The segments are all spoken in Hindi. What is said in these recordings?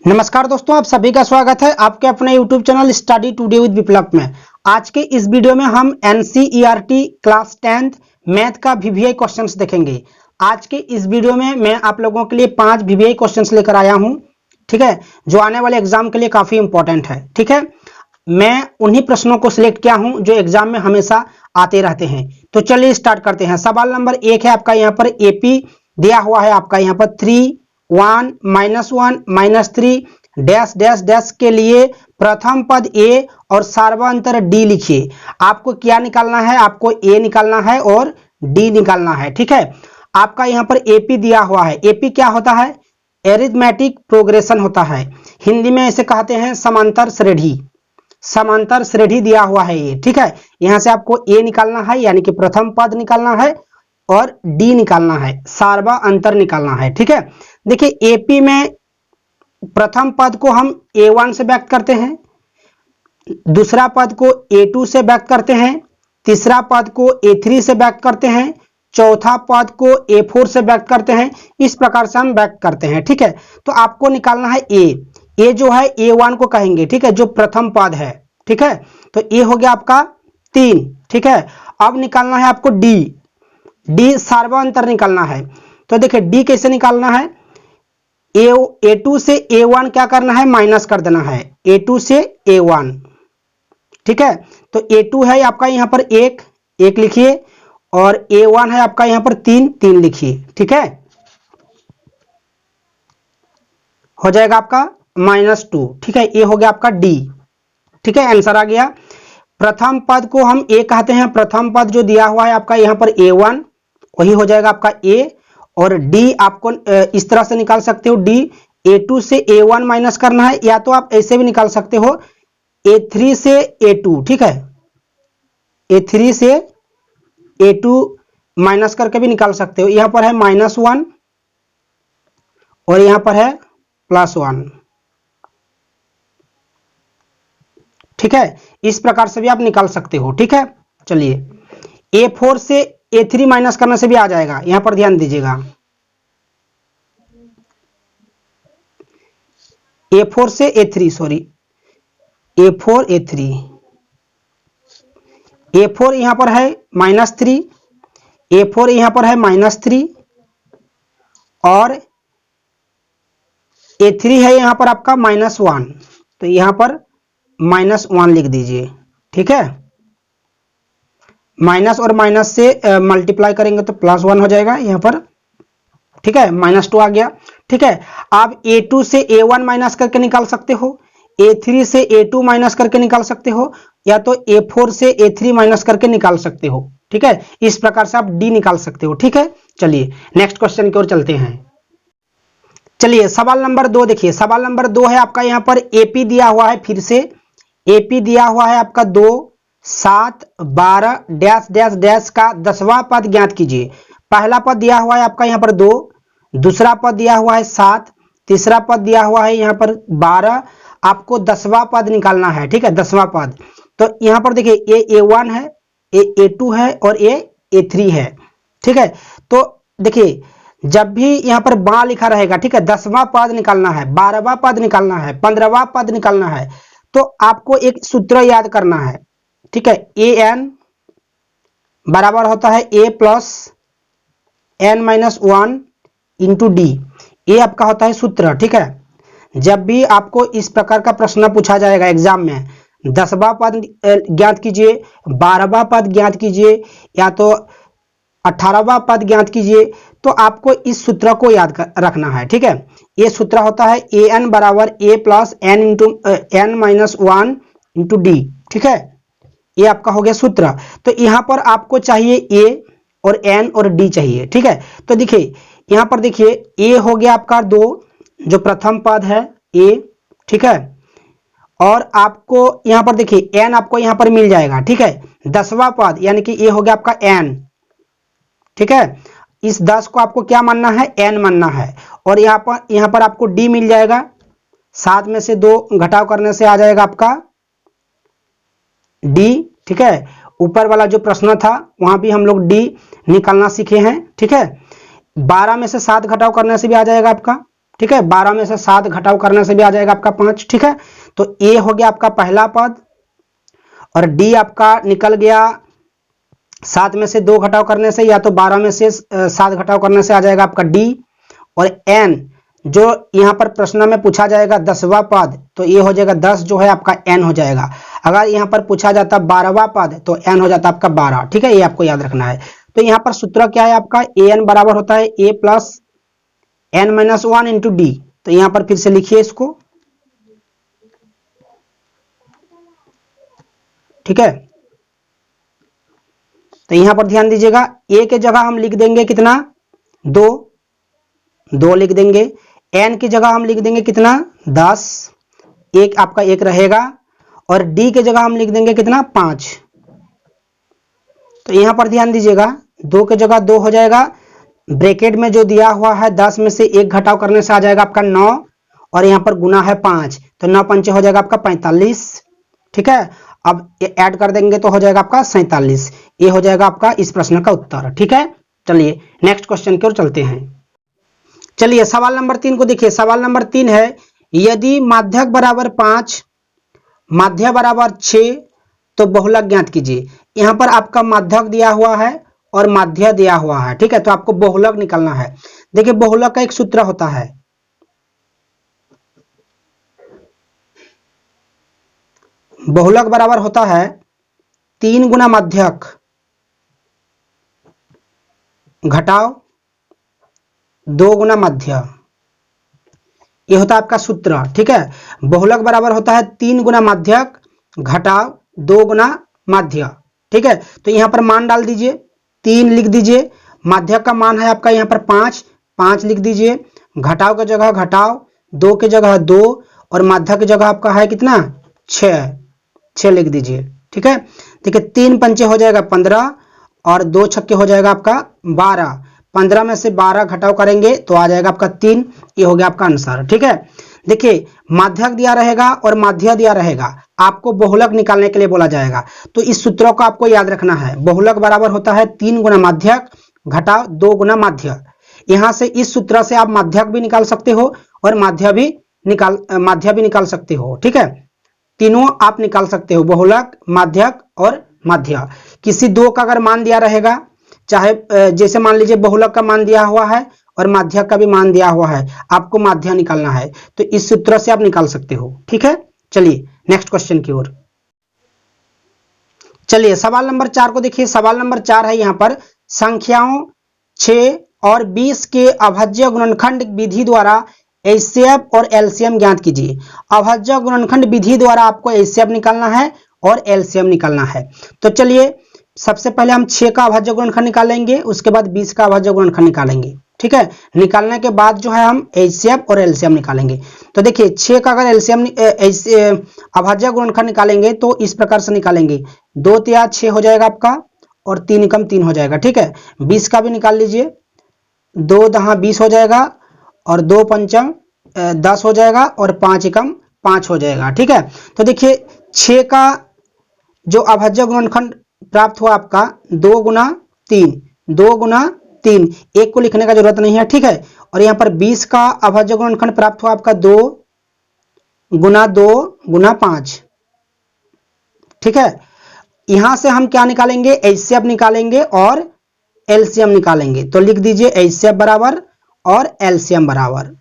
नमस्कार दोस्तों, आप सभी का स्वागत है आपके अपने YouTube channel study today with Viplav में। आज के इस वीडियो में हम NCERT क्लास 10th मैथ का VVI क्वेश्चंस देखेंगे। आज के इस वीडियो में मैं आप लोगों के लिए 5 VVI क्वेश्चंस लेकर आया हूं, ठीक है, जो आने वाले एग्जाम के लिए काफी इंपॉर्टेंट है। ठीक है, मैं उन्हीं प्रश्नों को सिलेक्ट किया हूं जो एग्जाम में हमेशा आते रहते हैं। तो चलिए स्टार्ट करते हैं। सवाल नंबर 1 है आपका, यहाँ पर AP दिया हुआ है आपका, यहाँ पर 3 1 -1 -3 डैश डैश डैश के लिए प्रथम पद A और सार्वंतर D लिखिए। आपको क्या निकालना है? आपको A निकालना है और D निकालना है। ठीक है, आपका यहाँ पर AP दिया हुआ है। AP क्या होता है? एरिथमेटिक प्रोग्रेशन होता है। हिंदी में इसे कहते हैं समांतर श्रेणी। समांतर श्रेणी दिया हुआ है ये। ठीक है, यहां से आपको A निकालना है, यानी कि प्रथम पद निकालना है, और D निकालना है, सार्वा अंतर निकालना है। ठीक है, देखिए AP में प्रथम पद को हम A1 से व्यक्त करते हैं, दूसरा पद को A2 से व्यक्त करते हैं, तीसरा पद को A3 से व्यक्त करते हैं, चौथा पद को A4 से व्यक्त करते हैं। इस प्रकार से हम व्यक्त करते हैं। ठीक है, तो आपको निकालना है A जो है A1 को कहेंगे। ठीक है, जो प्रथम पद है। ठीक है, तो A हो गया आपका 3। ठीक है, अब निकालना है आपको D सार्वांतर निकालना है। तो देखिए D कैसे निकालना है? A2 से A1 क्या करना है? माइनस कर देना है, A2 से A1। ठीक है, तो A2 है आपका यहाँ पर 1 लिखिए, और A1 है आपका यहाँ पर 3 लिखिए। ठीक है, हो जाएगा आपका -2। ठीक है, ये हो गया आपका D। ठीक है, आंसर आ गया। प्रथम पद को हम A कहते हैं। प्रथम पद जो दिया हुआ है आपका यहाँ पर A1, वही हो जाएगा आपका A, और D आपको इस तरह से निकाल सकते हो। D A2 से A1 माइनस करना है, या तो आप ऐसे भी निकाल सकते हो, A3 से A2। ठीक है, A3 से A2 माइनस करके भी निकाल सकते हो। यहां पर है -1 और यहां पर है +1। ठीक है, इस प्रकार से भी आप निकाल सकते हो। ठीक है, चलिए A4 से A3 माइनस करने से भी आ जाएगा। यहां पर ध्यान दीजिएगा, A4 से A3, sorry A4 A3, A4 यहां पर है -3, A4 यहां पर है -3, और A3 है यहां पर आपका -1, तो यहां पर -1 लिख दीजिए। ठीक है, माइनस और माइनस से मल्टीप्लाई करेंगे तो +1 हो जाएगा यहाँ पर। ठीक है, -2 आ गया। ठीक है, आप A2 से A1 माइनस करके निकाल सकते हो, A3 से A2 माइनस करके निकाल सकते हो, या तो A4 से A3 माइनस करके निकाल सकते हो। ठीक है, इस प्रकार से आप D निकाल सकते हो। ठीक है, चलिए नेक्स्ट क्वेश्चन की ओर चलते हैं। चलिए सवाल नंबर 2 देखिए। सवाल नंबर 2 है आपका, यहाँ पर AP दिया हुआ है। फिर से AP दिया हुआ है आपका 2 7 12 डैश डैश डैश का 10वां पद ज्ञात कीजिए। पहला पद दिया हुआ है आपका यहाँ पर 2, दूसरा पद दिया हुआ है 7, तीसरा पद दिया हुआ है यहाँ पर 12। आपको 10वां पद निकालना है। ठीक है, 10वां पद। तो यहाँ पर देखिए ये A1 है, ये A2 है, और ये A3 है। ठीक है, तो देखिए जब भी यहाँ पर बाँ लिखा रहेगा, ठीक है, 10वां पद निकालना है, 12वां पद निकालना है, 15वां पद निकालना है, तो आपको एक सूत्र याद करना है। ठीक है, AN बराबर होता है A plus N-1 into D। ये आपका होता है सूत्र। ठीक है, जब भी आपको इस प्रकार का प्रश्न पूछा जाएगा एग्जाम में, 10वां पद ज्ञात कीजिए, 12वां पद ज्ञात कीजिए, या तो 18वां पद ज्ञात कीजिए, तो आपको इस सूत्र को याद रखना है। ठीक है, ये सूत्र होता है AN बराबर A plus N-1 into D। ठीक है, ये आपका हो गया सूत्र। तो यहाँ पर आपको चाहिए A और N और D चाहिए। ठीक है, तो देखिए यहाँ पर देखिए A हो गया आपका 2, जो प्रथम पद है A। ठीक है, और आपको यहाँ पर देखिए N आपको यहाँ पर मिल जाएगा। ठीक है, 10वां पद यानी कि ये हो गया आपका N। ठीक है, इस 10 को आपको क्या मानना है? N मानना है। और यहाँ पर आपको D मिल जाएगा। 7 में से 2 घटाव करने से आ जाएगा आपका D। ठीक है, ऊपर वाला जो प्रश्न था वहां भी हम लोग D निकालना सीखे हैं। ठीक है, 12 में से 7 घटाव करने से भी आ जाएगा आपका। ठीक है, 12 में से 7 घटाव करने से भी आ जाएगा आपका 5। ठीक है, तो ए हो गया आपका पहला पद और डी आपका निकल गया 7 में से 2 घटाव करने से, या तो 12 में से 7 घटाव करने से आ जाएगा आपका डी। और एन जो यहाँ पर प्रश्न में पूछा जाएगा 10वां पद, तो ये हो जाएगा 10 जो है आपका एन हो जाएगा। अगर यहाँ पर पूछा जाता 12वां पद तो एन हो जाता आपका 12। ठीक है, ये आपको याद रखना है। तो यहाँ पर सूत्र क्या है आपका, ए एन बराबर होता है a plus n minus 1 into d. तो यहाँ पर फिर से लिखिए इसको। ठीक है, तो यहां पर ध्यान दीजिएगा, ए के जगह हम लिख देंगे कितना, 2 लिख देंगे। एन की जगह हम लिख देंगे कितना, 10, एक आपका एक रहेगा। और डी के जगह हम लिख देंगे कितना, 5। तो यहां पर ध्यान दीजिएगा, 2 के जगह 2 हो जाएगा, ब्रैकेट में जो दिया हुआ है 10 में से 1 घटाव करने से आ जाएगा आपका 9, और यहां पर गुना है 5, तो 9 पंचे हो जाएगा आपका 45। ठीक है, अब ये ऐड कर देंगे तो हो जाएगा आपका 47। ये हो जाएगा आपका इस प्रश्न का उत्तर। ठीक है, चलिए नेक्स्ट क्वेश्चन की ओर चलते हैं। चलिए सवाल नंबर 3 को देखिए। सवाल नंबर 3 है, यदि माध्यक बराबर 5, माध्य बराबर 6 तो बहुलक ज्ञात कीजिए। यहां पर आपका माध्यक दिया हुआ है और माध्य दिया हुआ है। ठीक है, तो आपको बहुलक निकालना है। देखिए बहुलक का एक सूत्र होता है, बहुलक बराबर होता है 3 गुना माध्यक घटाव 2 गुना माध्य। ये होता है आपका सूत्र। ठीक है, बहुलक बराबर होता है 3 गुना माध्यक घटाव 2 गुना माध्य। ठीक है, तो यहां पर मान डाल दीजिए, 3 लिख दीजिए, माध्यक का मान है आपका यहां पर 5 लिख दीजिए, घटाव की जगह घटाव, 2 की जगह 2, और माध्यक की जगह आपका है कितना, 6 लिख दीजिए। ठीक है, देखिए 3 पंचे हो जाएगा 15 और 2 छक्के हो जाएगा आपका 12। 15 में से 12 घटाव करेंगे तो आ जाएगा आपका 3। ये हो गया आपका आंसर। ठीक है, देखिए माध्यक दिया रहेगा और माध्य दिया रहेगा, आपको बहुलक निकालने के लिए बोला जाएगा। तो इस सूत्रों को आपको याद रखना है। बहुलक बराबर होता है 3 गुना माध्यक घटाव 2 गुना माध्य। यहां से इस सूत्र से आप माध्यक भी निकाल सकते हो और माध्य भी निकाल सकते हो। ठीक है, तीनों आप निकाल सकते हो, बहुलक, माध्यक और माध्य। किसी दो का अगर मान दिया रहेगा, चाहे जैसे मान लीजिए बहुलक का मान दिया हुआ है और माध्यक का भी मान दिया हुआ है, आपको माध्य निकालना है तो इस सूत्र से आप निकाल सकते हो। ठीक है, चलिए नेक्स्ट क्वेश्चन की ओर चलिए। सवाल नंबर 4 को देखिए। सवाल नंबर 4 है यहाँ पर, संख्याओं 6 और 20 के अभाज्य गुणनखंड विधि द्वारा एचसीएफ और एलसीएम ज्ञात कीजिए। अभाज्य गुणनखंड विधि द्वारा आपको एचसीएफ निकालना है और एलसीएम निकालना है। तो चलिए सबसे पहले हम 6 का अभाज्य गुणनखंड निकालेंगे, उसके बाद 20 का अभाज्य गुणनखंड निकालेंगे। ठीक है, निकालने के बाद जो है हम एचसीएफ और एलसीएम निकालेंगे। तो देखिए 6 का अगर एलसीएम अभाज्य गुणनखंड निकालेंगे तो इस प्रकार से निकालेंगे, 2 तिया 6 हो जाएगा आपका और 3 एकम 3 हो जाएगा। ठीक है, 20 का भी निकाल लीजिए, 2 दहा 20 हो जाएगा और 2 पंचम 10 हो जाएगा और 5 एकम 5 हो जाएगा। ठीक है, तो देखिए 6 का जो अभाज्य गुणनखंड प्राप्त हुआ आपका 2 गुना 3, एक को लिखने का जरूरत नहीं है। ठीक है, और यहाँ पर 20 का अभाज्य गुणनखंड प्राप्त हुआ आपका 2 गुना 5। ठीक है, यहां से हम क्या निकालेंगे, एचसीएफ निकालेंगे और एलसीएम निकालेंगे। तो लिख दीजिए एचसीएफ बराबर और एलसीएम बराबर।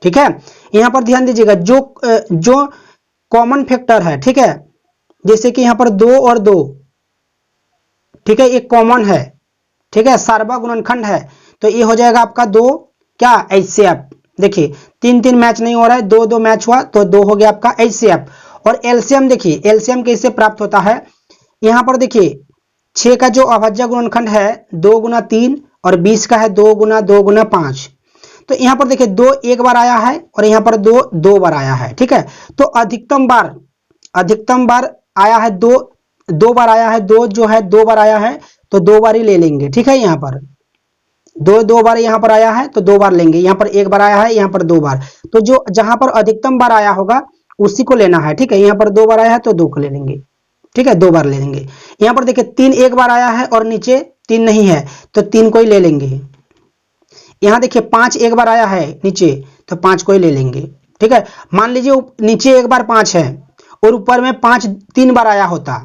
ठीक है, यहां पर ध्यान दीजिएगा, जो कॉमन फैक्टर है, ठीक है, जैसे कि यहां पर 2 और 2, ठीक है, एक कॉमन है। ठीक है, सार्वभौम गुणनखंड है, तो ये हो जाएगा आपका 2 क्या, एचसीएफ। देखिए 3 मैच नहीं हो रहा है, 2 मैच हुआ तो 2 हो गया आपका एचसीएफ। और एलसीएम देखिए, एलसीएम कैसे प्राप्त होता है, यहां पर देखिए 6 का जो अभाज्य गुणनखंड है 2 गुना 3 और 20 का है 2 गुना 5। तो यहां पर देखिए 2 एक बार आया है और यहां पर 2 बार आया है। ठीक है, तो अधिकतम बार आया है 2 बार आया है, 2 जो है 2 बार आया है तो 2 बार ही ले लेंगे। ठीक है, यहाँ पर 2 बार यहाँ पर आया है तो 2 बार लेंगे, यहाँ पर 1 बार आया है, यहाँ पर 2 बार, तो जो जहां पर अधिकतम बार आया होगा उसी को लेना है। ठीक है, यहाँ पर 2 बार आया है तो 2 को ले लेंगे। ठीक है, 2 बार ले लेंगे। यहाँ पर देखिए 3 एक बार आया है और नीचे 3 नहीं है तो 3 को ही ले लेंगे। यहाँ देखिए 5 एक बार आया है नीचे तो 5 को ही ले लेंगे। ठीक है, मान लीजिए नीचे एक बार 5 है और ऊपर में 5 3 बार आया होता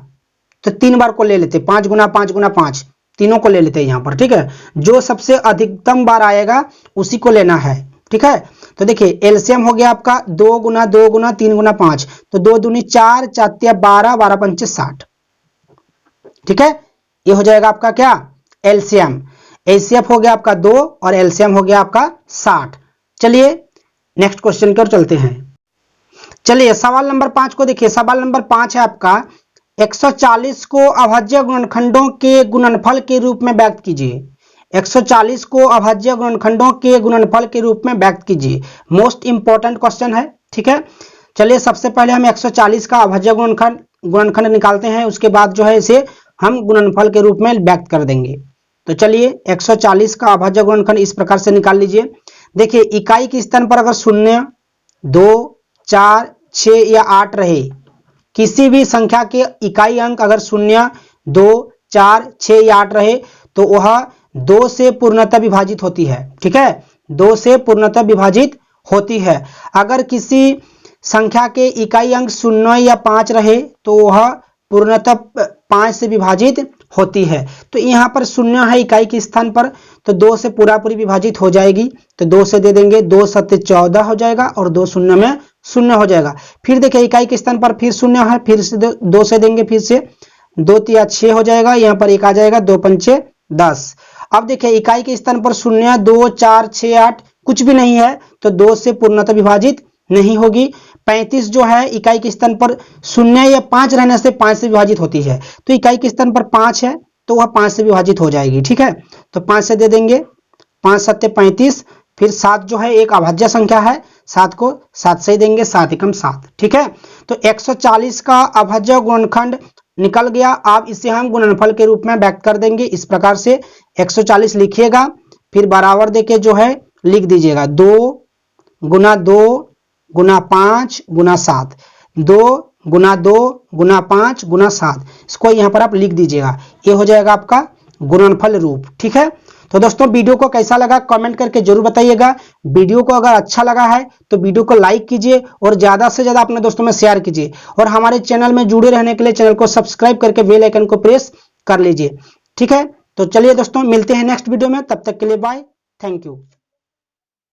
तो 3 बार को ले लेते, 5 गुना 5 गुना 5 तीनों को ले लेते हैं यहाँ पर। ठीक है, जो सबसे अधिकतम बार आएगा उसी को लेना है। ठीक है, तो देखिए एलसीएम हो गया आपका 2 गुना 2 गुना 3 गुना 5, तो 2 दूनी 4, 4 12, 12 पंचे 60। ठीक है, ये हो जाएगा आपका क्या एलसीएम। एचसीएफ हो गया आपका 2 और एलसीएम हो गया आपका 60। चलिए नेक्स्ट क्वेश्चन की ओर चलते हैं। चलिए सवाल नंबर 5 को देखिए। सवाल नंबर 5 है आपका 140 को अभाज्य गुणनखंडों के गुणनफल के रूप में व्यक्त कीजिए। 140 को अभाज्य गुणनखंडों के गुणनफल के रूप में व्यक्त कीजिए। मोस्ट इंपॉर्टेंट क्वेश्चन है। ठीक है, चलिए सबसे पहले हम 140 का अभाज्य गुणनखंड निकालते हैं, उसके बाद जो है इसे हम गुणनफल के रूप में व्यक्त कर देंगे। तो चलिए 140 का अभाज्य गुणनखंड इस प्रकार से निकाल लीजिए। देखिए इकाई के स्थान पर अगर 0, 2, 4, 6 या 8 रहे, किसी भी संख्या के इकाई अंक अगर 0, 2, 4, 6 या 8 रहे तो वह 2 से पूर्णतः विभाजित होती है। ठीक है, 2 से पूर्णतः विभाजित होती है। अगर किसी संख्या के इकाई अंक 0 या 5 रहे तो वह पूर्णतः 5 से विभाजित होती है। तो यहाँ पर 0 है इकाई के स्थान पर, तो 2 से पूरी विभाजित हो जाएगी, तो 2 से दे देंगे, 2 7 14 हो जाएगा और 2 0 में 0 हो जाएगा। फिर देखिए इकाई के स्थान पर फिर 0 है, फिर से 2 से देंगे, फिर से 2 3 6 हो जाएगा, यहाँ पर 1 आ जाएगा, 2 पंचे 10। अब देखिए इकाई के स्थान पर 0, 2, 4, 6, 8 कुछ भी नहीं है तो 2 से पूर्णतः विभाजित नहीं होगी। 35 जो है इकाई के स्थान पर 0 या 5 रहने से 5 से विभाजित होती है, तो इकाई के स्थान पर 5 है तो वह 5 से विभाजित हो जाएगी। ठीक है, तो 5 से दे देंगे, 5 7 35, फिर 7 जो है एक अभाज्य संख्या है, 7 को 7 से ही देंगे, 7 एकम 7। ठीक है, तो 140 का अभाज्य गुणनखंड निकल गया। अब इसे हम गुणनफल के रूप में व्यक्त कर देंगे इस प्रकार से। 140 लिखिएगा, फिर बराबर देके जो है लिख दीजिएगा 2 गुना 2 गुना 5 गुना 7, 2 गुना 2 गुना 5 गुना 7, इसको यहाँ पर आप लिख दीजिएगा। ये हो जाएगा आपका गुणनफल रूप। ठीक है, तो दोस्तों वीडियो को कैसा लगा कमेंट करके जरूर बताइएगा। वीडियो को अगर अच्छा लगा है तो वीडियो को लाइक कीजिए और ज़्यादा से ज़्यादा अपने दोस्तों में शेयर कीजिए, और हमारे चैनल में जुड़े रहने के लिए चैनल को सब्सक्राइब करके बेल आइकन को प्रेस कर लीजिए। ठीक है, तो चलिए दोस्तों मिलते हैं नेक्स्ट वीडियो में, तब तक के लिए बाय, थैंक यू।